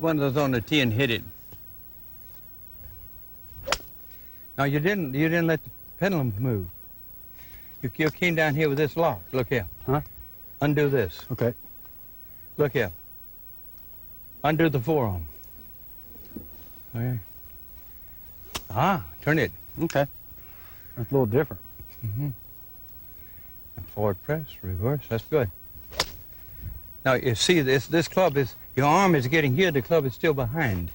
one of those on the tee and hit it. Now you didn't let the pendulum move. You came down here with this lock. Look here. Huh? Undo this. Okay. Look here. Undo the forearm. Okay. Ah, turn it. Okay. That's a little different. Mm-hmm. And forward press, reverse. That's good. Now you see this club is, your arm is getting here, the club is still behind.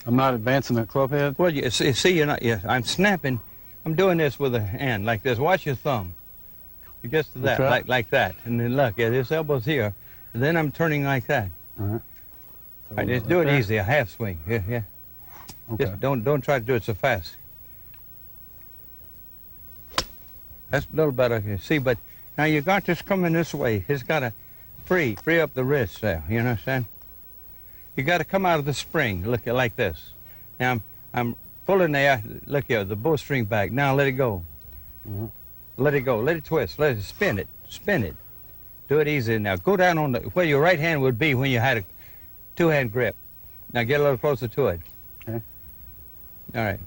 I'm not advancing the club head? Well, you see, you're not, yeah, I'm snapping. I'm doing this with a hand like this. Watch your thumb. You get to that, like that. And then look, yeah, this elbow's here. And then I'm turning like that. All right. So all right, just do it easy, a half swing. Yeah, yeah. Okay. Just don't try to do it so fast. That's a little better, you see, but now you got this coming this way. It's got to free up the wrist there, you know what I'm saying? You got to come out of the spring, look like this. Now I'm pulling there, look here, the bowstring back. Now let it go. Mm-hmm. Let it go, let it twist, let it spin it. Do it easy now. Go down on where your right hand would be when you had a two-hand grip. Now get a little closer to it. Okay. All right.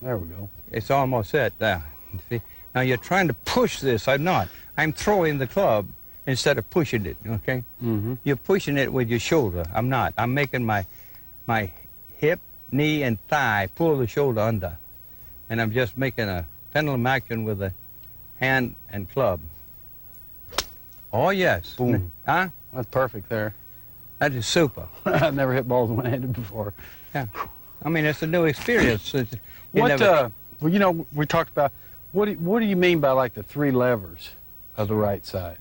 There we go. It's almost set now. See? Now you're trying to push this. I'm not. I'm throwing the club instead of pushing it, okay? Mm-hmm. You're pushing it with your shoulder. I'm not. I'm making my hip, knee, and thigh pull the shoulder under. And I'm just making a pendulum action with the hand and club. Oh, yes. Boom. Huh? That's perfect there. That is super. I've never hit balls one-handed before. Yeah. I mean, it's a new experience. Well, you know, we talked about, what do you mean by like the three levers of the right side?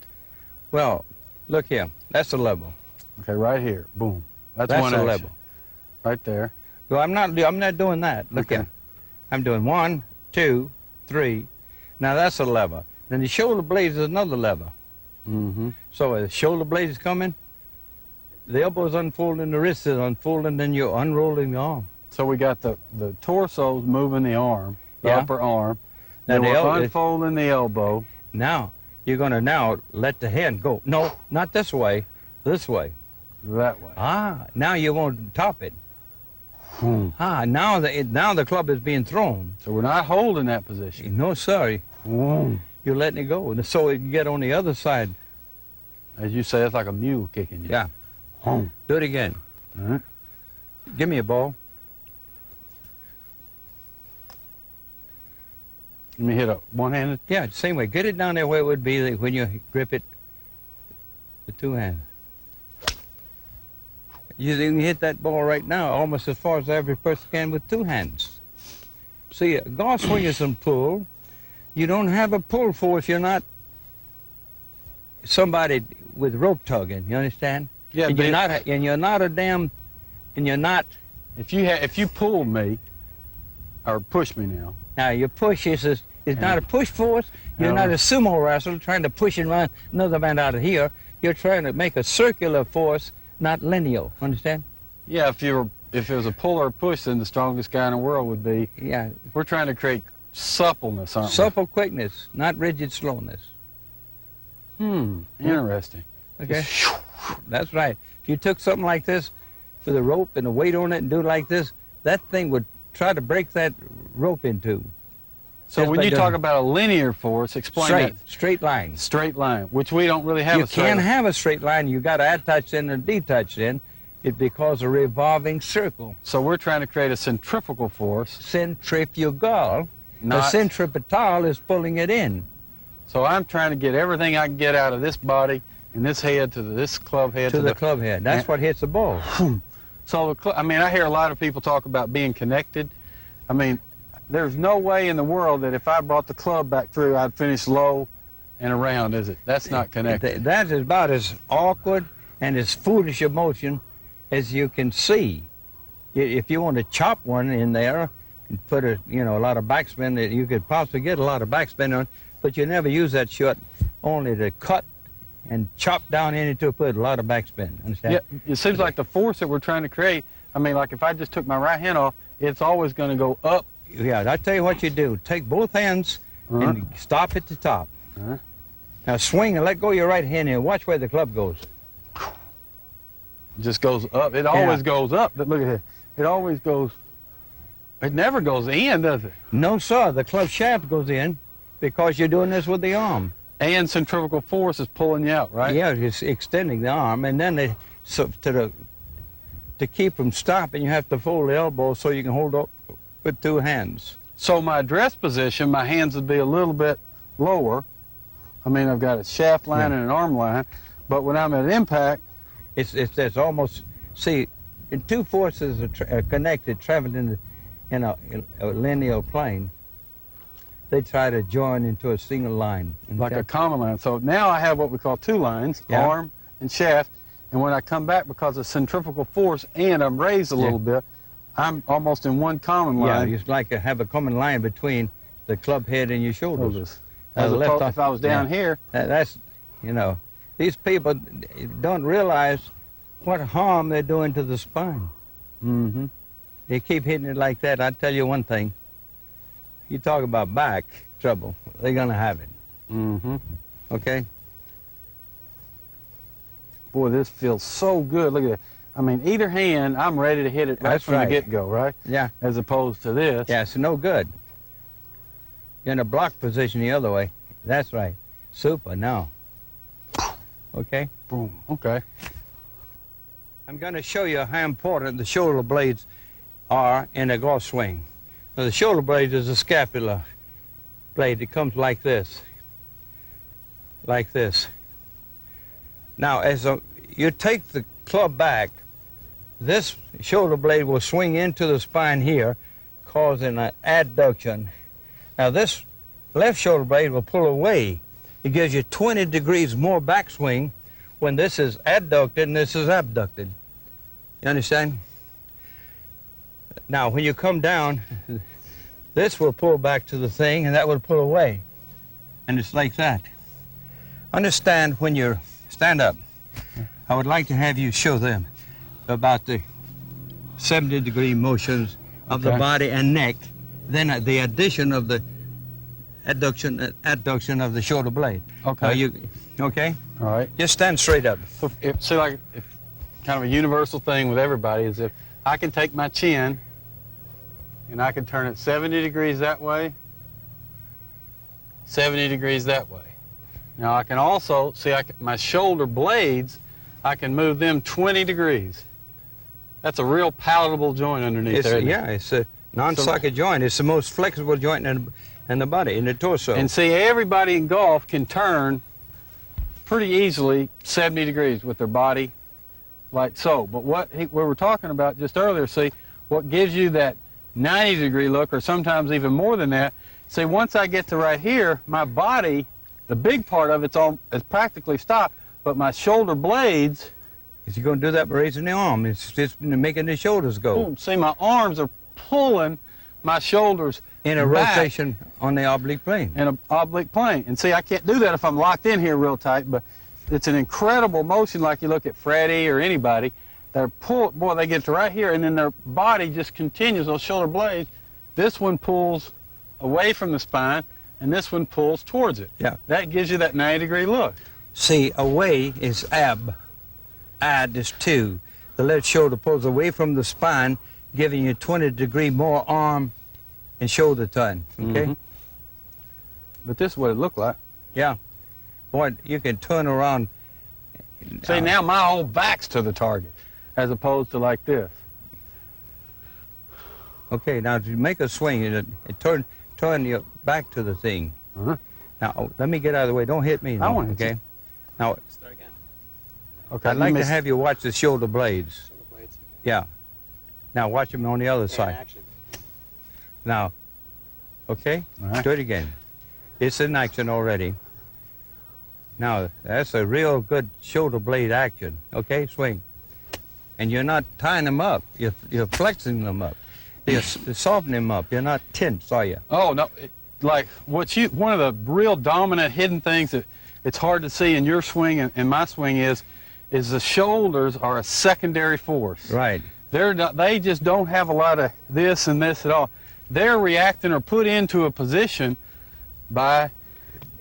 Well, look here. That's the level. Okay, right here. Boom. That's one the action. level. Right there. Well, I'm not doing that. Look Okay. here. I'm doing 1, 2, 3. Now that's a lever. Then the shoulder blades is another lever. Mm-hmm. So as the shoulder blade is coming, the elbow is unfolding, the wrist is unfolding, then you're unrolling the arm. So we got the torso's moving the arm, the Yeah. upper arm. Now Then we're unfolding the elbow. Now, you're going to now let the hand go. No, not this way, this way. That way. Ah, now you won't top it. Hmm. Ah, now the club is being thrown. So we're not holding that position. No, sorry. Boom. You're letting it go. So it can get on the other side. As you say, it's like a mule kicking you. Yeah. Boom. Do it again. All right. Give me a ball. Let me hit a one-handed. Yeah, the same way. Get it down there where it would be when you grip it with two hands. You can hit that ball right now almost as far as the average person can with two hands. See, a golf swing is some pull. You don't have a pull force. You're not somebody with rope tugging. You understand? Yeah, and you're not a damn. And you're not. If you pulled me, or push me now. Now your push is not a push force. You're not a sumo wrestler trying to push and run another man out of here. You're trying to make a circular force, not lineal. Understand? Yeah, if it was a pull or a push, then the strongest guy in the world would be. Yeah. We're trying to create suppleness, aren't we? Supple quickness, not rigid slowness. Interesting. Okay. That's right. If you took something like this with a rope and a weight on it and do it like this, that thing would try to break that rope in two. So when you talk about a linear force, explain that. Straight line. Straight line, which we don't really have You a straight line. can't have a straight line. You got to attach in and detach in. It because a revolving circle. So we're trying to create a centrifugal force. Centrifugal. The centripetal is pulling it in. So I'm trying to get everything I can get out of this body and this head to this club head. To the club head. That's what hits the ball. So, I mean, I hear a lot of people talk about being connected. I mean, there's no way in the world that if I brought the club back through, I'd finish low and around, is it? That's not connected. That's about as awkward and as foolish a motion as you can see. If you want to chop one in there and put a lot of backspin, you could possibly get a lot of backspin on, but you never use that shot only to cut and chop down into it, put a lot of backspin. Understand? Yeah, it seems like the force that we're trying to create, I mean, like if I just took my right hand off, it's always going to go up. Yeah, I tell you what you do. Take both hands and stop at the top. Now swing and let go of your right hand and watch where the club goes. just goes up. It always goes up. But look at it. It always goes. It never goes in, does it? No, sir. The club shaft goes in because you're doing this with the arm. And centrifugal force is pulling you out, right? Yeah, it's extending the arm, and then to keep from stopping, you have to fold the elbow so you can hold up with two hands. So my address position, my hands would be a little bit lower. I mean, I've got a shaft line and an arm line, but when I'm at impact, it's almost, see, and two forces are connected, traveling in a linear plane. They try to join into a single line. Like a common line. So now I have what we call two lines, arm and shaft, and when I come back because of centrifugal force and I'm raised a little bit, I'm almost in one common line. Yeah, it's like to have a common line between the club head and your shoulders. As opposed if I was down here. That's, you know, these people don't realize what harm they're doing to the spine. Mm-hmm. They keep hitting it like that. I tell you one thing. You talk about back trouble, they're going to have it. Mm-hmm. Okay? Boy, this feels so good. Look at that. I mean, either hand, I'm ready to hit it right from the get-go, right? Yeah. As opposed to this. Yeah, it's no good. You're in a block position the other way. That's right. Super, now. Okay? Boom. Okay. I'm going to show you how important the shoulder blades are in a golf swing. Now, the shoulder blade is a scapular blade. It comes like this. Like this. Now, you take the club back, this shoulder blade will swing into the spine here, causing an adduction. Now, this left shoulder blade will pull away. It gives you 20 degrees more backswing when this is adducted and this is abducted. You understand? Now, when you come down, this will pull back to the thing, and that will pull away. And it's like that. Understand when you stand up, I would like to have you show them about the 70-degree motions of the body and neck, then the addition of the adduction of the shoulder blade. Okay. Okay? All right. Just stand straight up. So, if kind of a universal thing with everybody is if I can take my chin and I can turn it 70 degrees that way, 70 degrees that way. Now I can also, see my shoulder blades, I can move them 20 degrees. That's a real palatable joint underneath there. Yeah, it's a non-socket joint. It's the most flexible joint in the body, in the torso. And see, everybody in golf can turn pretty easily 70 degrees with their body like so. But what we were talking about just earlier, see, what gives you that 90-degree look, or sometimes even more than that, see, once I get to right here, my body, the big part of it's practically stopped, but my shoulder blades... You're going to do that by raising the arm. It's just making the shoulders go. Boom. See, my arms are pulling my shoulders in a back rotation on the oblique plane. In an oblique plane. And see, I can't do that if I'm locked in here real tight, but it's an incredible motion. Like you look at Freddie or anybody, they're pulled, boy, they get to right here, and then their body just continues, those shoulder blades. This one pulls away from the spine, and this one pulls towards it. Yeah. That gives you that 90-degree look. See, away is ab. Add is 2. The left shoulder pulls away from the spine, giving you 20-degree more arm and shoulder turn. Okay? Mm-hmm. But this is what it looked like. Yeah. Boy, you can turn around. See, now my whole back's to the target, as opposed to like this. Okay, now to make a swing, turn your back to the thing. Uh-huh. Now, let me get out of the way. Don't hit me. I want to. Okay? Now, Start again. Okay, I'd like to have you watch the shoulder blades. Shoulder blades. Yeah. Now, watch them on the other And side. action. Now, okay? All right. Do it again. It's in action already. Now, that's a real good shoulder blade action. Okay, swing. And you're not tying them up. You're flexing them up. You're softening them up. You're not tense, are you? Oh, no. Like, one of the real dominant hidden things that it's hard to see in your swing and my swing is the shoulders are a secondary force. Right. They just don't have a lot of this and this at all. They're reacting or put into a position by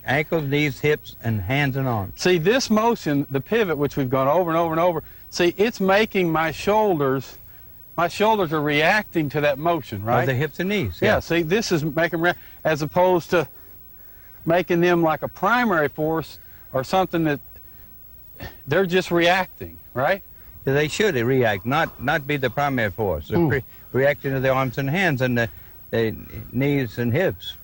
Ankles, knees, hips, and hands and arms. See, this motion, the pivot, which we've gone over and over and over, See, it's making my shoulders are reacting to that motion, right? The hips and knees. Yeah, see, this is making them as opposed to making them like a primary force or something that they're just reacting, right? They should react, not be the primary force. They're reacting to the arms and hands and the knees and hips.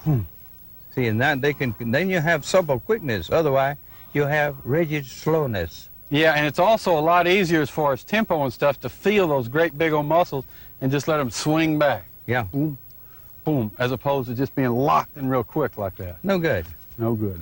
See, and that then you have supple quickness. Otherwise, you have rigid slowness. Yeah, and it's also a lot easier as far as tempo and stuff to feel those great big old muscles and just let them swing back. Yeah. Boom, boom, as opposed to just being locked in real quick like that. No good. No good.